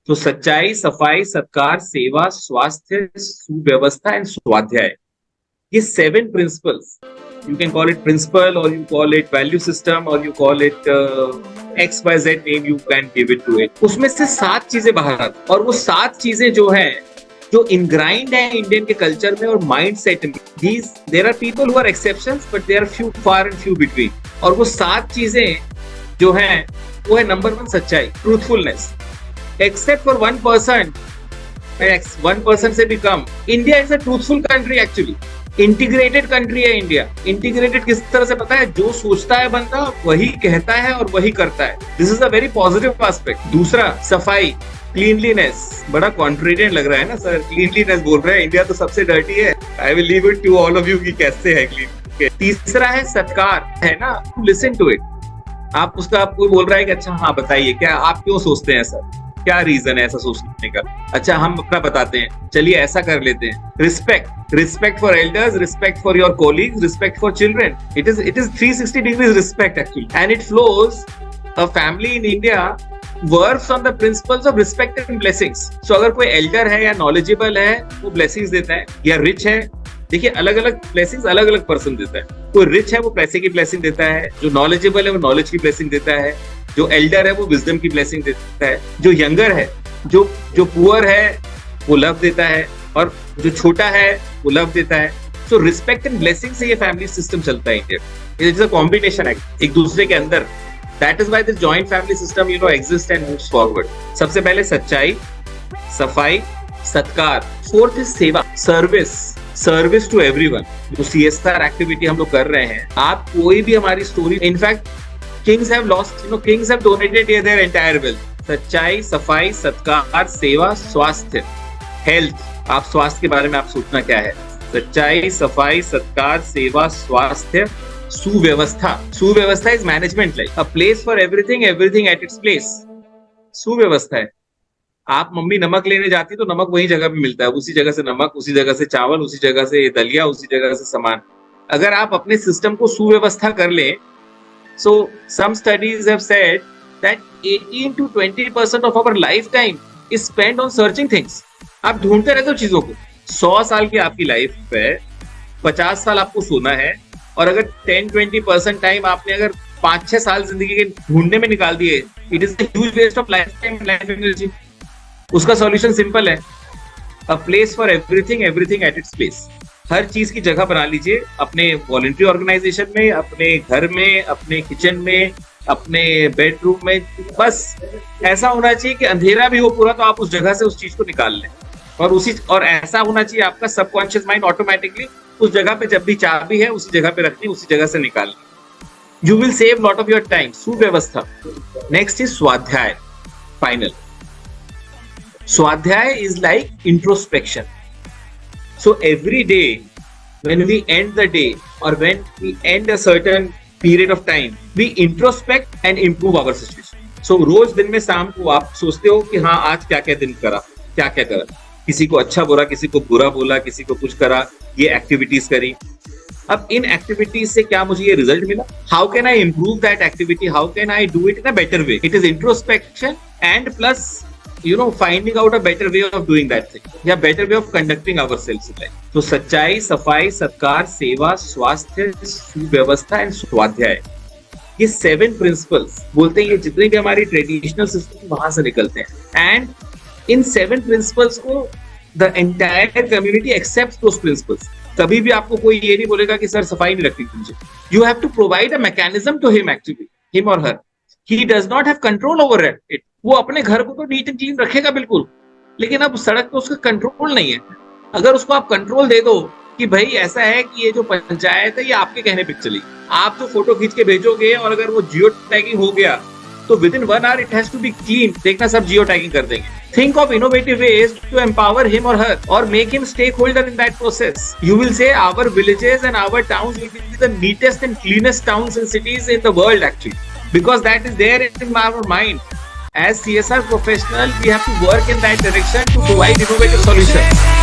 तो सच्चाई, सफाई, सत्कार, सेवा, स्वास्थ्य, सुव्यवस्था एंड स्वाध्याय, ये 7 principles, you can call it principle or you call it value system or you call it XYZ name you can give it to it. उसमें से 7 चीजें बाहर आती, और वो 7 चीजें जो है, जो इनग्राइंड है इंडियन के कल्चर में और माइंड सेट में, these there are people who are exceptions but there are few far and few between. और वो 7 चीजें जो हैं वो है नंबर 1 सच्चाई, ट्रूथफुलनेस. एक्सेप्ट फॉर 1%, 1% से भी कम, India is a truthful country. Actually integrated country है इंडिया. इंटीग्रेटेड किस तरह से पता है? जो सोचता है बंदा वही कहता है और वही करता है. This is a very positive aspect. दूसरा सफाई, क्लीनलीनेस. बड़ा कॉन्फिडेंट लग रहा है ना सर, क्लीनलीनेस बोल रहे हैं. इंडिया तो सबसे डर्टी है. I will leave it to all of you कि कैसे है क्लीन. तीसरा है सत्कार, है ना, टू लिसन टू इट. आप उसका, आपको बोल रहा है कि अच्छा हाँ बताइए क्या आप क्यों सोचते हैं सर, क्या रीजन है ऐसा सोचने का. अच्छा हम अपना बताते हैं, चलिए ऐसा कर लेते हैं. Respect, respect for elders, respect for your colleagues, respect for children. It is 360 degrees respect actually, and it flows. A family in India works on the principles of respect and blessings. So अगर कोई Elder है या knowledgeable है वो blessings देता है, या rich है, देखिए अलग अलग ब्लेसिंग्स अलग अलग पर्सन देता है. कोई रिच है वो पैसे की ब्लेसिंग देता है, जो नॉलेजेबल है वो नॉलेज की ब्लेसिंग देता है, जो एल्डर है वो विजडम की ब्लेसिंग देता है, जो यंगर है, जो पुअर है वो लव देता है, और जो छोटा है वो लव देता है. सो रिस्पेक्ट एंड ब्लेसिंग से ये फैमिली सिस्टम चलता है India. It is a combination एक दूसरे के अंदर. That is why this joint family system exist and moves forward. सबसे पहले सच्चाई, सफाई, सत्कार. फोर्थ इज सेवा, सर्विस टू एवरीवन. जो CSR एक्टिविटी हम लोग कर रहे हैं, आप कोई भी हमारी story, in fact Kings have lost, Kings have donated their entire wealth. सच्चाई, सफाई, सत्कार, सेवा, स्वास्थ्य, हेल्थ. आप स्वास्थ्य के बारे में आप सोचना क्या है? सच्चाई, सफाई, सत्कार, सेवा, स्वास्थ्य, सुव्यवस्था. सुव्यवस्था is management, like a place for everything, everything at its place. सुव्यवस्था है. आप मम्मी नमक लेने जाती तो नमक वही जगह पे मिलता है, उसी जगह से नमक, उसी जगह से चावल, उसी जगह से दलिया, उसी जगह से सामान. अगर आप अपने सिस्टम को सुव्यवस्था कर ले, so some studies have said that 18 to 20% of our lifetime is spent on searching things. आप ढूंढते रहते हो चीजों को. 100 साल की आपकी लाइफ है, 50 साल आपको सोना है, और अगर 10-20% टाइम आपने अगर 5-6 साल जिंदगी के ढूंढने में निकाल दिए, it is a huge waste of lifetime, life energy. उसका सॉल्यूशन सिंपल है, a place for everything, everything at its place. हर चीज की जगह बना लीजिए, अपने वॉलंटरी ऑर्गेनाइजेशन में, अपने घर में, अपने किचन में, अपने बेडरूम में. बस ऐसा होना चाहिए कि अंधेरा भी हो पूरा तो आप उस जगह से उस चीज को निकाल लें, और ऐसा होना चाहिए आपका सबकॉन्शियस माइंड ऑटोमेटिकली उस जगह पे जब भी चाबी है उसी जगह पे रखनी, उसी जगह से निकालनी. You will save lot of your time. सुव्यवस्था. नेक्स्ट इज स्वाध्याय, final. Swadhyay is like introspection. So every day, when we end the day or when we end a certain period of time, we introspect and improve our situation. So रोज दिन में शाम को आप सोचते हो कि हाँ आज क्या क्या दिन करा, क्या क्या करा, किसी को अच्छा बोला, किसी को बुरा बोला, किसी को कुछ करा, ये एक्टिविटीज करी. अब इन एक्टिविटीज से क्या मुझे ये रिजल्ट मिला? How can I improve that activity? How can I do it in a better way? It is introspection and plus finding out a better way of doing that thing, या better way of conducting ourselves in life. तो सच्चाई, सफाई, सत्कार, सेवा, स्वास्थ्य, सुव्यवस्था and स्वाध्याय, ये 7 प्रिंसिपल्स बोलते हैं. ये जितने भी हमारी ट्रेडिशनल सिस्टम वहां से निकलते हैं, एंड इन 7 प्रिंसिपल्स को the entire community accepts those principles. कभी भी आपको कोई ये नहीं बोलेगा कि सर सफाई नहीं रखती तुमसे. You have to provide a mechanism to him, actually him or her. He does not have control over it. वो अपने घर को तो नीट एंड क्लीन रखेगा बिल्कुल, लेकिन अब सड़क पे उसका कंट्रोल नहीं है. अगर उसको आप कंट्रोल दे दो कि भाई ऐसा है कि ये जो पंचायत है ये आपके कहने पे चली, आप जो फोटो खींच के भेजोगे और अगर वो जियो टैगिंग हो गया तो within 1 hour it has to be clean. देखना सब जियो टैगिंग कर देंगे. Think of innovative ways to empower him or her और make him stakeholder in that process. You will see our villages and our towns will be the neatest and cleanest towns and cities in the world actually, because that is there in our mind. As CSR professional, we have to work in that direction to provide innovative solutions.